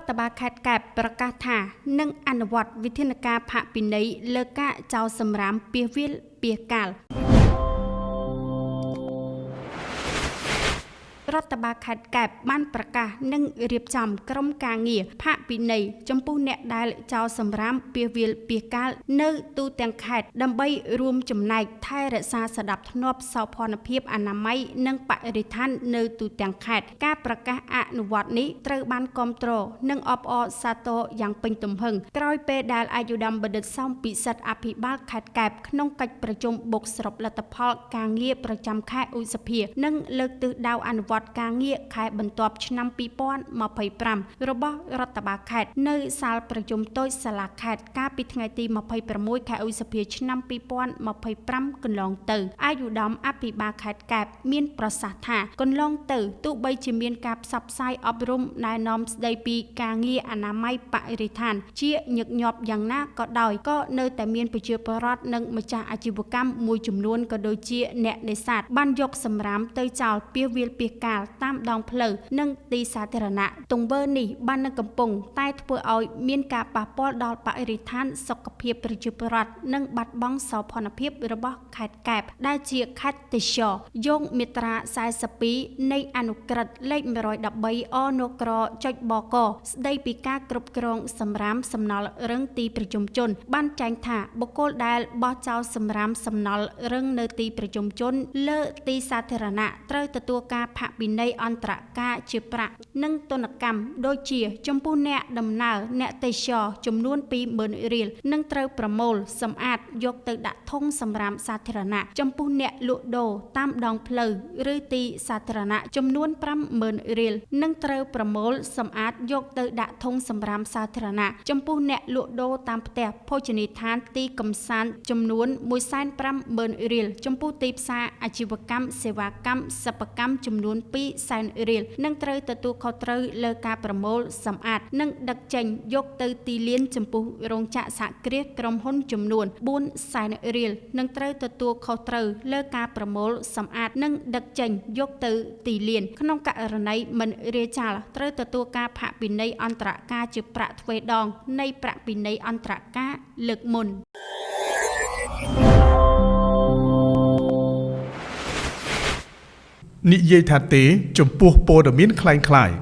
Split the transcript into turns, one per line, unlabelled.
ฐบาลខេត្តកែបប្រកាសថានឹងអនុវត្តវិធានការផាកពិន័យលើការចោលសម្រាមពាសវាលពាសកាលរដ្ឋបាលខេត្តកែបបានប្រកាសនឹងរៀបចំក្រុមការងារផាកពិន័យចំពោះអ្នកដែលចោលសម្រាមពាសវាលពាសកាលនៅទូទាំងខេត្តដើម្បីរួមចំណែកថែរក្សាសណ្ដាប់ធ្នាប់សោភ័ណភាពអនាម័យនិងបរិស្ថាននៅទូទាំងខេត្តការប្រកាសអនុវត្តនេះត្រូវបានគាំទ្រនិងអបអរសាទរយ៉ាងពេញទំហឹងក្រោយពេលដែលអាយុដំបណ្ឌិតសំពិសិដ្ឋអភិបាលខេត្តកែបក្នុងកិច្ចប្រជុំបុកសរុបលទ្ធផលការងារប្រចាំខែឧសភានិងលើកទិសដៅអនុវត្តការងារខែបន្ទាប់ឆ្នាំ2025របស់រដ្ឋបាលខេត្តនៅសាលប្រជុំតូចសាលាខេត្តកាលពីថ្ងៃទី26ខែឧសភាឆ្នាំ2025កន្លងទៅអាយុដំអភិបាលខេត្តកែបមានប្រសាសន៍ថាកន្លងទៅទោះបីជាមានការផ្សព្វផ្សាយអប់រំណែនាំស្ដីពីការងារអនាម័យបរិស្ថានជាញឹកញាប់យ៉ាងណាក៏ដោយក៏នៅតែមានប្រជាពលរដ្ឋនិងម្ចាស់អាជីវកម្មមួយចំនួនក៏ដូចជាអ្នកនេសាទបានយកសម្រាមទៅចោលពាសវាលពាសកាលតាមដងផ្លូវនិងទីសាធារណៈទង្វើនេះបាននឹងកំពុងតែធ្វើឲ្យមានការប៉ះពាល់ដល់បរិស្ថានសុខភាពប្រជាពលរដ្ឋនិងបាត់បង់សោភ័ណភាពរបស់ខេត្តកែបដែលជាខេត្តទេសចរយោងមាត្រា42នៃអនុក្រឹត្យលេខ113អនក្រចុចបកស្ដីពីការគ្រប់គ្រងសម្រាមសំណល់រឹងទីប្រជុំជនបានចែងថាបុគ្គលដែលបោះចោលសម្រាមសំណល់រឹងនៅទីប្រជុំជនលើទីសាធារណៈត្រូវទទួលការផាកពិន័យអន្តរការជាប្រាក់និងទណ្ឌកម្មដូចជាចំពោះអ្នកដំណើរអ្នកទេសចរចំនួន 20,000 រៀលនិងត្រូវប្រមូលសម្អាតយកទៅដាក់ធុងសម្រាមសាធារណៈចំពោះអ្នកលក់ដូរតាមដងផ្លូវឬទីសាធារណៈចំនួន 50,000 រៀលនិងត្រូវប្រមូលសម្អាតយកទៅដាក់ធុងសម្រាមសាធារណៈចំពោះអ្នកលក់ដូរតាមផ្ទះភោជនីយដ្ឋានទីកំសាន្តចំនួន 150,000 រៀលចំពោះទីផ្សារអាជីវកម្មសេវាកម្មសិប្បកម្មចំនួន 200,000 រៀលនិងត្រូវទទួលខុសត្រូវលើការប្រមូលសម្អាតនិងដឹកចេញយកទៅទីលានចំពោះរោងចក្រសហគ្រាសក្រុមហ៊ុនចំនួន 400,000 រៀលនិងត្រូវទទួលខុសត្រូវលើការប្រមូលសម្អាតនិងដឹកចេញយកទៅទីលានក្នុងករណីមិនរាយចាលត្រូវទទួលការផាកពិន័យអន្តរការជាប្រាក់ទ្វេដងនៃប្រាក់ពិន័យអន្តរការលើកមុន
និយាយថាទេចំពោះព័ត៌មានคล้ายៗ